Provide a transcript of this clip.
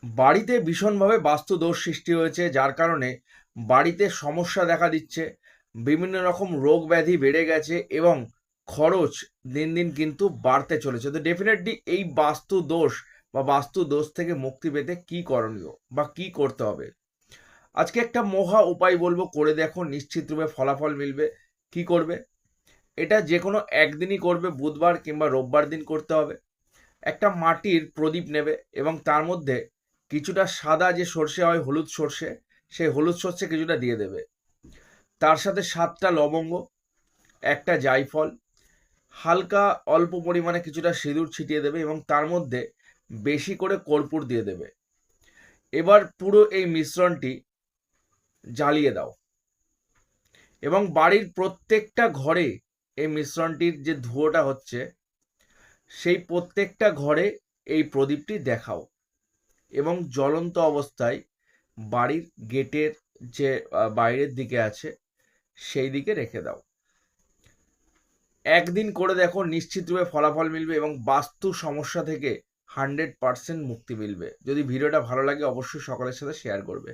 বাড়িতে ভীষণভাবে বাস্তু দোষ সৃষ্টি হয়েছে, যার কারণে বাড়িতে সমস্যা দেখা দিচ্ছে, বিভিন্ন রকম রোগ ব্যাধি বেড়ে গেছে এবং খরচ দিন দিন কিন্তু বাড়তে চলেছে। তো ডেফিনেটলি এই বাস্তু দোষ বা বাস্তু দোষ থেকে মুক্তি পেতে কি করণীয় বা কি করতে হবে, আজকে একটা মহা উপায় বলবো, করে দেখো, নিশ্চিত রূপে ফলাফল মিলবে। কি করবে? এটা যে কোনো একদিনই করবে, বুধবার কিংবা রোববার দিন করতে হবে। একটা মাটির প্রদীপ নেবে এবং তার মধ্যে কিছুটা সাদা যে সর্ষে হয়, হলুদ সর্ষে, সেই হলুদ সর্ষে কিছুটা দিয়ে দেবে। তার সাথে 7টা লবঙ্গ, একটা জায়ফল, হালকা অল্প পরিমাণে কিছুটা সিঁদুর ছিটিয়ে দেবে এবং তার মধ্যে বেশি করে কর্পূর দিয়ে দেবে। এবার পুরো এই মিশ্রণটি জ্বালিয়ে দাও এবং বাড়ির প্রত্যেকটা ঘরে এই মিশ্রণটির যে ধুয়োটা হচ্ছে, সেই প্রত্যেকটা ঘরে এই প্রদীপটি দেখাও এবং জ্বলন্ত অবস্থায় বাড়ির গেটের যে বাইরের দিকে আছে সেই দিকে রেখে দাও। একদিন করে দেখো, নিশ্চিত রূপে ফলাফল মিলবে এবং বাস্তু সমস্যা থেকে 100% মুক্তি মিলবে। যদি ভিডিওটা ভালো লাগে অবশ্যই সকলের সাথে শেয়ার করবে।